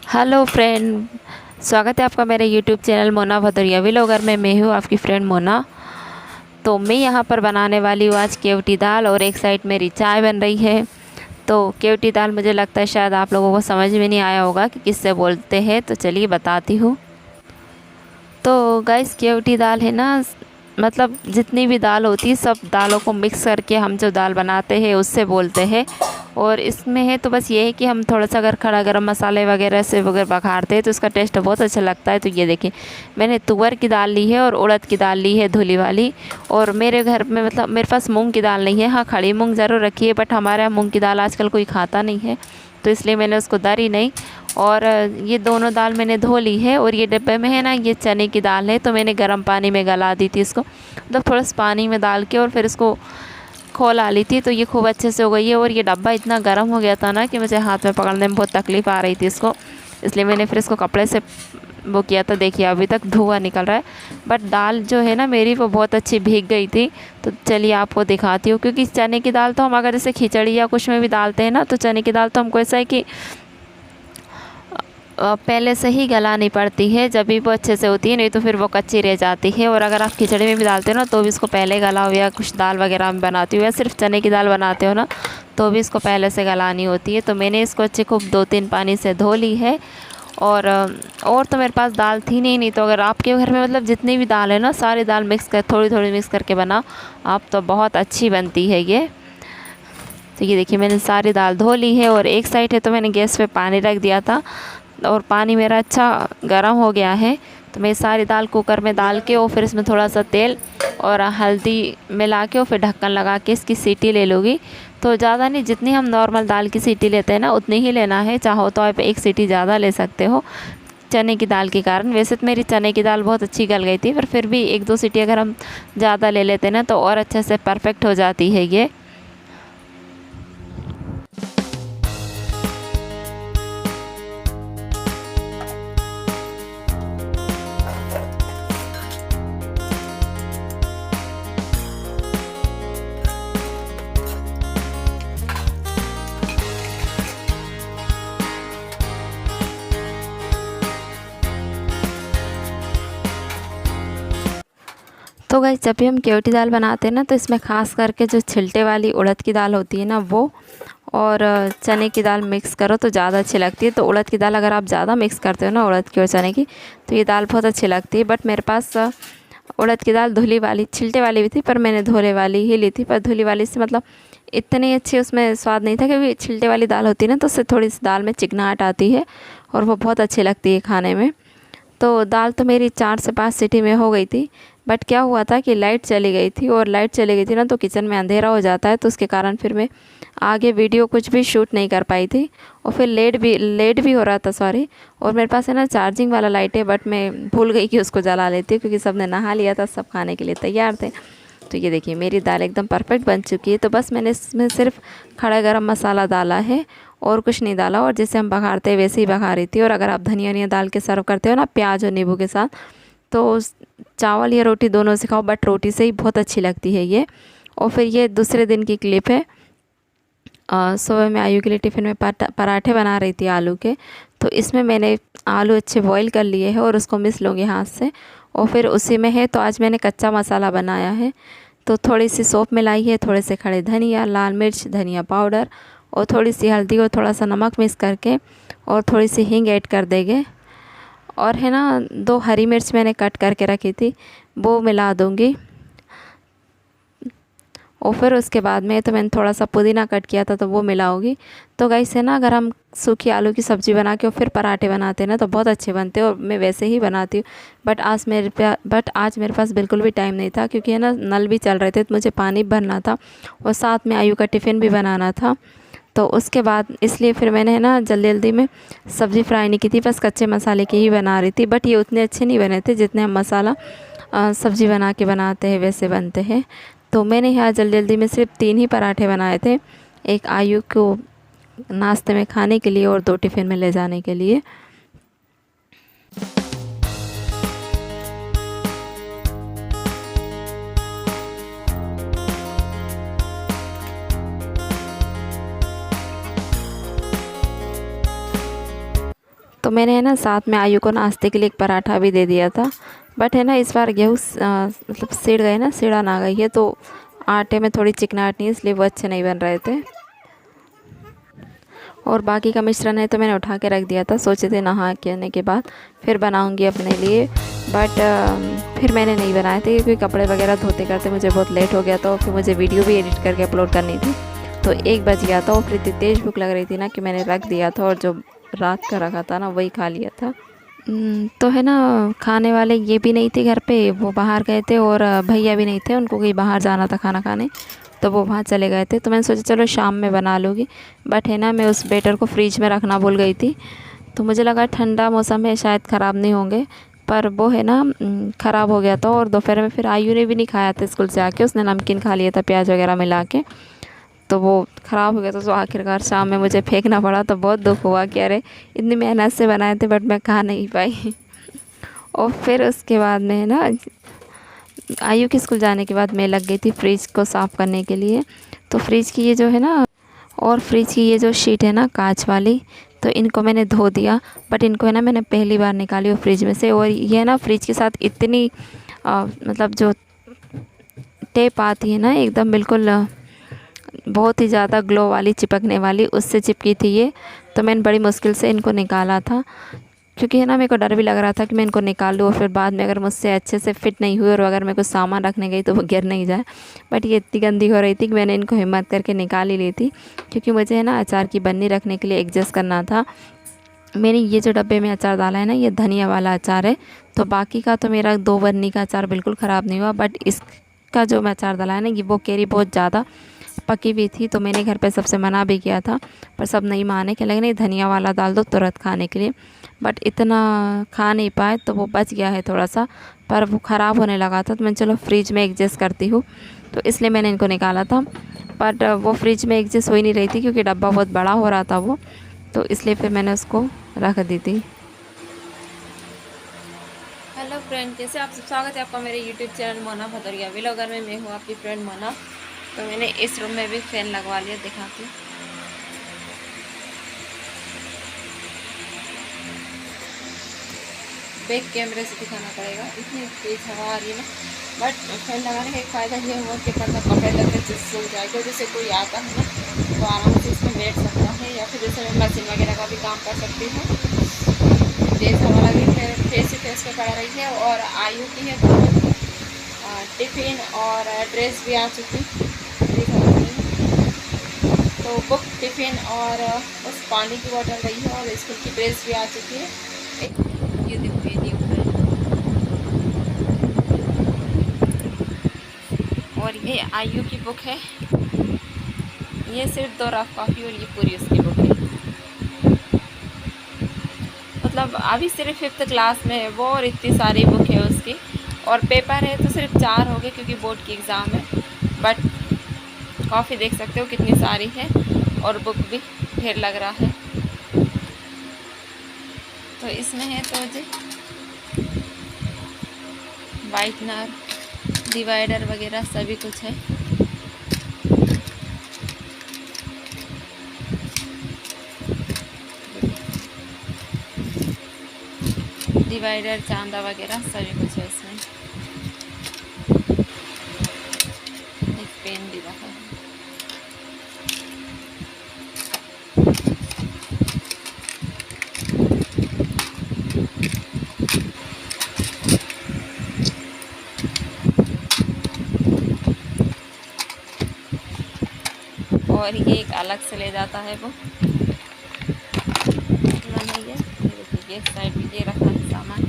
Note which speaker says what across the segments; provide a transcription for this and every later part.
Speaker 1: Hello friend, स्वागत है आपका मेरे YouTube channel Mona Bhadauria vlogger में। मैं हूँ आपकी फ्रेंड मोना। तो मैं यहाँ पर बनाने वाली हूँ आज केवटी दाल और एक साइड मेरी चाय बन रही है। तो केवटी दाल मुझे लगता है शायद आप लोगों को समझ में नहीं आया होगा कि किससे बोलते हैं, तो चलिए बताती हूँ। तो गाइस, केवटी दाल है ना, मतलब जितनी भी दाल होती है सब दालों को मिक्स करके हम जो दाल बनाते हैं उससे बोलते हैं। और इसमें है तो बस ये है कि हम थोड़ा सा अगर खड़ा गरम मसाले वगैरह से वगैरह बघारते हैं तो इसका टेस्ट बहुत अच्छा लगता है। तो ये देखिए, मैंने तुअर की दाल ली है और उड़द की दाल ली है धुली वाली। और मेरे घर में मतलब मेरे पास मूंग की दाल नहीं है। हाँ, खड़ी मूंग ज़रूर रखी है, बट हमारे यहाँ मूंग की दाल आजकल कोई खाता नहीं है, तो इसलिए मैंने उसको दरी नहीं। और ये दोनों दाल मैंने धो ली है। और ये डिब्बे में है ना, ये चने की दाल है, तो मैंने गर्म पानी में गला दी थी इसको, मतलब थोड़ा सा पानी में डाल के और फिर इसको खौला ली थी। तो ये खूब अच्छे से हो गई है। और ये डब्बा इतना गर्म हो गया था ना कि मुझे हाथ में पकड़ने में बहुत तकलीफ़ आ रही थी इसको, इसलिए मैंने फिर इसको कपड़े से वो किया था। देखिए अभी तक धुआं निकल रहा है, बट दाल जो है ना मेरी वो बहुत अच्छी भीग गई थी। तो चलिए आपको दिखाती हूँ, क्योंकि चने की दाल तो हम अगर जैसे खिचड़ी या कुछ में भी डालते हैं ना, तो चने की दाल तो हमको ऐसा है कि पहले से ही गलानी पड़ती है, जब भी वो अच्छे से होती है, नहीं तो फिर वो कच्ची रह जाती है। और अगर आप खिचड़ी में भी डालते हो ना तो भी इसको पहले गलाओ, या कुछ दाल वगैरह में बनाती हो या सिर्फ चने की दाल बनाते हो ना तो भी इसको पहले से गलानी होती है। तो मैंने इसको अच्छे खूब 2-3 पानी से धो ली है। और तो मेरे पास दाल थी नहीं तो अगर आपके घर में मतलब जितनी भी दाल है ना सारी दाल मिक्स कर थोड़ी थोड़ी मिक्स करके बनाओ आप, तो बहुत अच्छी बनती है ये। तो ये देखिए, मैंने सारी दाल धो ली है। और एक साइड है तो मैंने गैस पे पानी रख दिया था और पानी मेरा अच्छा गर्म हो गया है। तो मैं सारी दाल कुकर में डाल के और फिर इसमें थोड़ा सा तेल और हल्दी मिला के और फिर ढक्कन लगा के इसकी सीटी ले लूँगी। तो ज़्यादा नहीं, जितनी हम नॉर्मल दाल की सीटी लेते हैं ना उतनी ही लेना है। चाहो तो आप एक सीटी ज़्यादा ले सकते हो चने की दाल के कारण। वैसे तो मेरी चने की दाल बहुत अच्छी गल गई थी, पर फिर भी 1-2 सीटी अगर हम ज़्यादा ले लेते हैं ना तो और अच्छे से परफेक्ट हो जाती है ये। तो गाइस, जब भी हम केवटी दाल बनाते हैं ना तो इसमें ख़ास करके जो छिलटे वाली उड़द की दाल होती है ना वो और चने की दाल मिक्स करो तो ज़्यादा अच्छी लगती है। तो उड़द की दाल अगर आप ज़्यादा मिक्स करते हो ना उड़द की और चने की, तो ये दाल बहुत अच्छी लगती है। बट मेरे पास उड़द की दाल धुली वाली छिलटे वाली भी थी, पर मैंने धोले वाली ही ली थी। पर धुली वाली से मतलब इतनी अच्छी उसमें स्वाद नहीं था, क्योंकि छिलटे वाली दाल होती है ना तो उससे थोड़ी सी दाल में चिकनाहट आती है और वो बहुत अच्छी लगती है खाने में। तो दाल तो मेरी 4 से 5 सीटी में हो गई थी। बट क्या हुआ था कि लाइट चली गई थी, और लाइट चली गई थी ना तो किचन में अंधेरा हो जाता है, तो उसके कारण फिर मैं आगे वीडियो कुछ भी शूट नहीं कर पाई थी। और फिर लेट भी हो रहा था, सॉरी। और मेरे पास है ना चार्जिंग वाला लाइट है, बट मैं भूल गई कि उसको जला लेती हूँ, क्योंकि सबने नहा लिया था, सब खाने के लिए तैयार थे। तो ये देखिए, मेरी दाल एकदम परफेक्ट बन चुकी है। तो बस मैंने इसमें सिर्फ खड़ा गरम मसाला डाला है और कुछ नहीं डाला, और जैसे हम बघारते हैं वैसे ही बघा रही थी। और अगर आप धनिया वनिया डाल के सर्व करते हो ना प्याज और नींबू के साथ, तो चावल या रोटी दोनों से खाओ, बट रोटी से ही बहुत अच्छी लगती है ये। और फिर ये दूसरे दिन की क्लिप है। सुबह मैं आयु के लिए टिफ़िन में पराठे बना रही थी आलू के। तो इसमें मैंने आलू अच्छे बॉईल कर लिए हैं और उसको मिस लूँगी हाथ से। और फिर उसी में है तो आज मैंने कच्चा मसाला बनाया है। तो थोड़ी सी सौंफ मिलाई है, थोड़े से खड़े धनिया, लाल मिर्च, धनिया पाउडर और थोड़ी सी हल्दी और थोड़ा सा नमक मिक्स करके और थोड़ी सी हींग ऐड कर देंगे। और है ना 2 हरी मिर्च मैंने कट करके रखी थी, वो मिला दूँगी। और फिर उसके बाद में तो मैंने थोड़ा सा पुदीना कट किया था तो वो मिलाऊंगी। तो गाइस है ना, अगर हम सूखी आलू की सब्ज़ी बना के और फिर पराठे बनाते हैं ना तो बहुत अच्छे बनते हैं, और मैं वैसे ही बनाती हूँ। बट आज मेरे पास बिल्कुल भी टाइम नहीं था, क्योंकि है ना नल भी चल रहे थे, तो मुझे पानी भरना था और साथ में आयु का टिफ़िन भी बनाना था। तो उसके बाद इसलिए फिर मैंने है ना जल्दी जल्दी में सब्ज़ी फ्राई नहीं की थी, बस कच्चे मसाले की ही बना रही थी। बट ये उतने अच्छे नहीं बने थे जितने हम मसाला सब्ज़ी बना के बनाते हैं वैसे बनते हैं। तो मैंने यहाँ जल्दी जल्दी में सिर्फ 3 ही पराठे बनाए थे, एक आयु को नाश्ते में खाने के लिए और 2 टिफ़िन में ले जाने के लिए। तो मैंने है ना साथ में आयु को नाश्ते के लिए एक पराठा भी दे दिया था। बट है ना इस बार गेहूँ मतलब सिड़ गए ना, सिड़ा ना गई है, तो आटे में थोड़ी चिकनाहट नहीं, इसलिए वो अच्छे नहीं बन रहे थे। और बाकी का मिश्रण है तो मैंने उठा के रख दिया था, सोचे थे नहा के आने के बाद फिर बनाऊंगी अपने लिए। बट फिर मैंने नहीं बनाए थे क्योंकि कपड़े वगैरह धोते करते मुझे बहुत लेट हो गया था, और फिर मुझे वीडियो भी एडिट करके अपलोड करनी थी, तो 1 बज गया था। और फिर इतनी तेज़ भूख लग रही थी ना कि मैंने रख दिया था, और जो रात का रखा था ना वही खा लिया था। तो है ना खाने वाले ये भी नहीं थे घर पे, वो बाहर गए थे, और भैया भी नहीं थे, उनको कहीं बाहर जाना था खाना खाने, तो वो वहाँ चले गए थे। तो मैंने सोचा चलो शाम में बना लूँगी। बट है ना मैं उस बैटर को फ्रिज में रखना भूल गई थी, तो मुझे लगा ठंडा मौसम है शायद ख़राब नहीं होंगे, पर वो है ना ख़राब हो गया था। और दोपहर में फिर आयु ने भी नहीं खाया था स्कूल से आके, उसने नमकीन खा लिया था प्याज वगैरह मिला के, तो वो ख़राब हो गया था। तो आखिरकार शाम में मुझे फेंकना पड़ा, तो बहुत दुख हुआ कि अरे इतनी मेहनत से बनाए थे बट मैं खा नहीं पाई। और फिर उसके बाद में है ना आयु के स्कूल जाने के बाद मैं लग गई थी फ्रिज को साफ़ करने के लिए। तो फ्रिज की ये जो है ना, और फ्रिज की ये जो शीट है ना कांच वाली, तो इनको मैंने धो दिया। बट इनको है ना मैंने पहली बार निकाली वो फ्रिज में से। और ये ना फ्रिज के साथ इतनी मतलब जो टेप आती है ना एकदम बिल्कुल बहुत ही ज़्यादा ग्लो वाली चिपकने वाली, उससे चिपकी थी ये। तो मैंने बड़ी मुश्किल से इनको निकाला था, क्योंकि है ना मेरे को डर भी लग रहा था कि मैं इनको निकाल लूँ और फिर बाद में अगर मुझसे अच्छे से फिट नहीं हुई और अगर मैं कुछ सामान रखने गई तो वो गिर नहीं जाए। बट ये इतनी गंदी हो रही थी कि मैंने इनको हिम्मत करके निकाल ही ली थी, क्योंकि मुझे है ना अचार की बन्नी रखने के लिए एडजस्ट करना था। मैंने ये जो डब्बे में अचार डाला है ना, ये धनिया वाला अचार है। तो बाकी का तो मेरा 2 बन्नी का अचार बिल्कुल ख़राब नहीं हुआ, बट इसका जो मैं अचार डाला है ना, ये वो कैरी बहुत ज़्यादा पकी हुई थी। तो मैंने घर पे सबसे मना भी किया था, पर सब नहीं माने, कि लगे नहीं धनिया वाला डाल दो तुरंत खाने के लिए। बट इतना खा नहीं पाए, तो वो बच गया है थोड़ा सा, पर वो ख़राब होने लगा था। तो मैं चलो फ्रिज में एडजस्ट करती हूँ, तो इसलिए मैंने इनको निकाला था। बट वो फ्रिज में एडजस्ट हो ही नहीं रही थी, क्योंकि डब्बा बहुत बड़ा हो रहा था वो, तो इसलिए फिर मैंने उसको रख दी थी। हेलो फ्रेंड, कैसे आप सब, स्वागत है आपका मेरे YouTube channel Mona Bhadauria vlogger में। मैं हूँ आपकी फ्रेंड मोना। तो मैंने इस रूम में भी फ़ैन लगवा लिया, दिखाती हूँ। बैक कैमरे से दिखाना पड़ेगा, इतनी तेज़ हवा आ रही है ना। बट फैन लगाने का एक फ़ायदा ये हुआ कि मतलब कपड़े लगे सूख जाएगा, जैसे कोई आता है ना तो आराम से इसमें बैठ सकता है, या फिर जैसे मैं मशीन वगैरह का भी काम कर सकती हूँ। तेज़ हवा लगी, फिर फेस से फेस पे पड़ रही है। और आयु की है तो टिफ़िन और ड्रेस भी आ चुकी, तो बुक, टिफ़िन और उस पानी की बोतल रही है, और स्कूल की ड्रेस भी आ चुकी है। ये देखो, ये न्यू है, और ये आयु की बुक है। ये सिर्फ 2 रफ कॉपी और ये पूरी उसकी बुक है। मतलब अभी सिर्फ 5th क्लास में है वो, और इतनी सारी बुक है उसकी। और पेपर है तो सिर्फ 4 हो गए, क्योंकि बोर्ड की एग्ज़ाम है। बट कॉफ़ी देख सकते हो कितनी सारी है, और बुक भी ढेर लग रहा है। तो इसमें है तो जी वाइटनर, डिवाइडर वगैरह सभी कुछ है। डिवाइडर, चांदा वगैरह सभी कुछ है इसमें। एक पेन भी रखा है। और ये एक अलग से ले जाता है वो, इतना नहीं है। ये देखिए, ये साइड में ये रखा है सामान।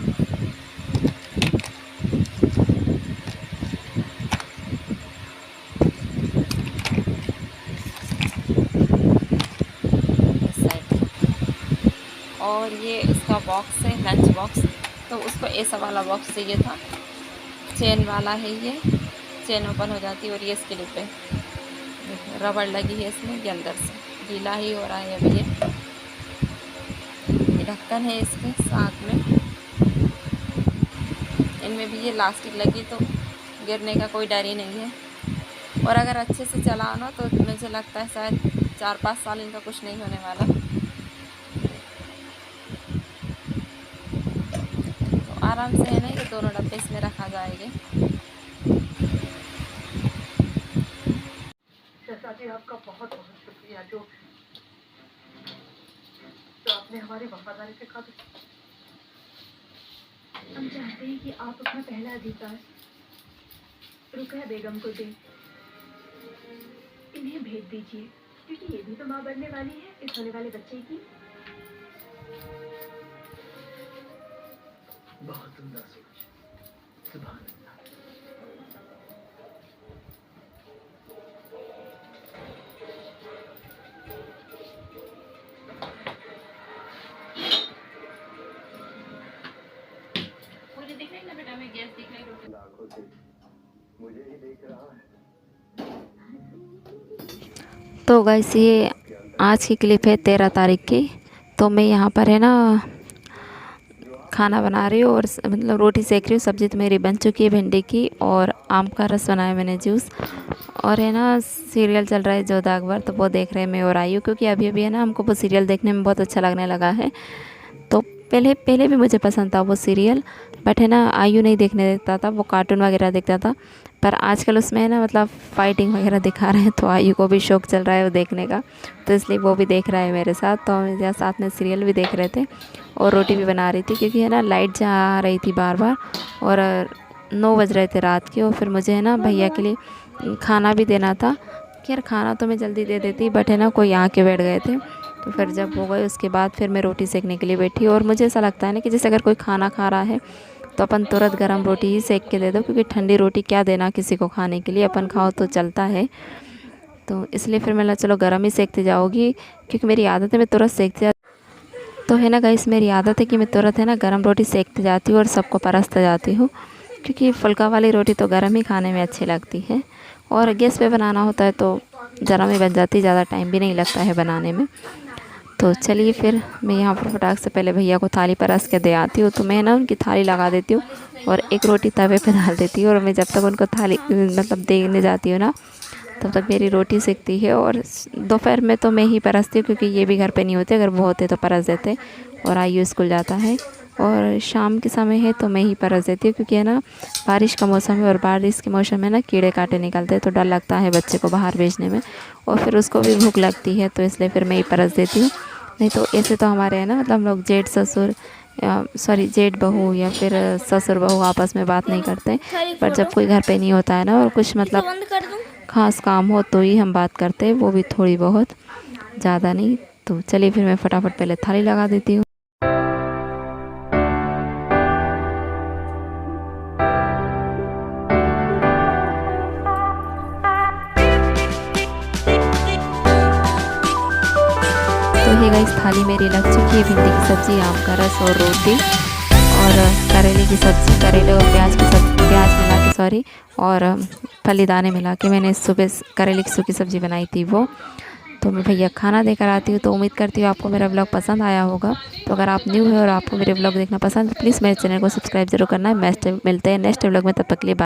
Speaker 1: इस साइड, और ये उसका बॉक्स है, लंच बॉक्स। तो उसको ऐसा वाला बॉक्स चाहिए था, चेन वाला है ये, चेन ओपन हो जाती है। और ये इसके डिब्बे, देखो रबड़ लगी है इसमें, ये अंदर से गीला ही हो रहा है अभी। ये ढक्कन है इसके साथ में, इनमें भी ये प्लास्टिक लगी, तो गिरने का कोई डर ही नहीं है। और अगर अच्छे से चलाओ ना तो मुझे लगता है शायद 4-5 साल इनका कुछ नहीं होने वाला। आराम से है ना ये दोनों डब्बे इसमें रखा जाएंगे।
Speaker 2: शहजादी आपका बहुत बहुत शुक्रिया जो आपने हमारी वफादारी के काबिल। हम चाहते हैं कि आप अपना पहला अधिकार रुकया बेगम को दें। इन्हें भेज दीजिए क्योंकि ये भी तो माँ बनने वाली है इस होने वाले बच्चे की। बहुत सुंदर सोच। सुभान अल्लाह।
Speaker 1: मुझे दिख रही है ना बेटा, मैं गैस दिख रही है
Speaker 2: आंखों से मुझे ही देख रहा है।
Speaker 1: तो गाइस ये आज की क्लिप है 13 तारीख की। तो मैं यहाँ पर है ना खाना बना रही हूँ और मतलब रोटी सेक रही हूँ। सब्ज़ी तो मेरी बन चुकी है भिंडी की, और आम का रस बनाया मैंने जूस, और है ना सीरियल चल रहा है जोधा अकबर, तो वो देख रहे हैं मैं और आई हूँ, क्योंकि अभी अभी है ना हमको वो सीरियल देखने में बहुत अच्छा लगने लगा है। तो पहले पहले भी मुझे पसंद था वो सीरियल, बट है ना आयु नहीं देखने देता था, वो कार्टून वगैरह देखता था। पर आजकल उसमें है ना मतलब फाइटिंग वगैरह दिखा रहे हैं, तो आयु को भी शौक़ चल रहा है वो देखने का, तो इसलिए वो भी देख रहा है मेरे साथ। तो हम यहाँ साथ में सीरियल भी देख रहे थे और रोटी भी बना रही थी, क्योंकि है ना लाइट जा रही थी बार बार, और 9 बज रहे थे रात के। और फिर मुझे है ना भैया के लिए खाना भी देना था। खैर खाना तो मैं जल्दी दे देती, बट है ना कोई आके बैठ गए थे। तो फिर जब हो गए उसके बाद फिर मैं रोटी सेकने के लिए बैठी। और मुझे ऐसा लगता है ना कि जैसे अगर कोई खाना खा रहा है तो अपन तुरंत गरम रोटी ही सेक के दे दो, क्योंकि ठंडी रोटी क्या देना किसी को खाने के लिए, अपन खाओ तो चलता है। तो इसलिए फिर मैंने चलो गरम ही सेकते जाओगी, क्योंकि मेरी आदत है मैं तुरंत सेकते जा। तो है ना गाइस मेरी आदत है कि मैं तुरंत है ना गरम रोटी सेकते जाती हूँ और सबको परसते जाती हूँ, क्योंकि फुल्का वाली रोटी तो गरम ही खाने में अच्छी लगती है। और गैस पे बनाना होता है तो ज़रा में बन जाती, ज़्यादा टाइम भी नहीं लगता है बनाने में। तो चलिए फिर मैं यहाँ पर फटाक से पहले भैया को थाली परस के दे आती हूँ। तो मैं ना उनकी थाली लगा देती हूँ और एक रोटी तवे पे डाल देती हूँ, और मैं जब तक उनको थाली मतलब देने जाती हूँ ना तब तक मेरी रोटी सेकती है। और दोपहर में तो मैं ही परसती हूँ, क्योंकि ये भी घर पे नहीं होते, अगर वो होते तो परस देते, और आयु स्कूल जाता है। और शाम के समय है तो मैं ही परस देती हूँ, क्योंकि है ना बारिश का मौसम है, और बारिश के मौसम में ना कीड़े कांटे निकलते हैं, तो डर लगता है बच्चे को बाहर भेजने में, और फिर उसको भी भूख लगती है, तो इसलिए फिर मैं ही परस देती हूँ। नहीं तो ऐसे तो हमारे है ना मतलब हम लोग जेठ ससुर जेठ बहू या फिर ससुर बहू आपस में बात नहीं करते, पर जब कोई घर पे नहीं होता है ना और कुछ मतलब ख़ास काम हो तो ही हम बात करते हैं, वो भी थोड़ी बहुत, ज़्यादा नहीं। तो चलिए फिर मैं फटाफट पहले थाली लगा देती हूँ। तो ये गाइस थाली मेरी लग चुकी है। भिंडी की सब्ज़ी, आम का रस और रोटी, और करेले की सब्ज़ी, करेले और प्याज मिला के सॉरी, और फली दाने मिला के मैंने सुबह करेले की सूखी सब्ज़ी बनाई थी वो। तो मैं भैया खाना देकर आती हूँ। तो उम्मीद करती हूँ आपको मेरा व्लॉग पसंद आया होगा। तो अगर आप न्यू है और आपको मेरे व्लॉग देखना पसंद, प्लीज़ मेरे चैनल को सब्सक्राइब जरूर करना है। मिलते हैं नेक्स्ट व्लॉग में, तब तक के लिए बाय।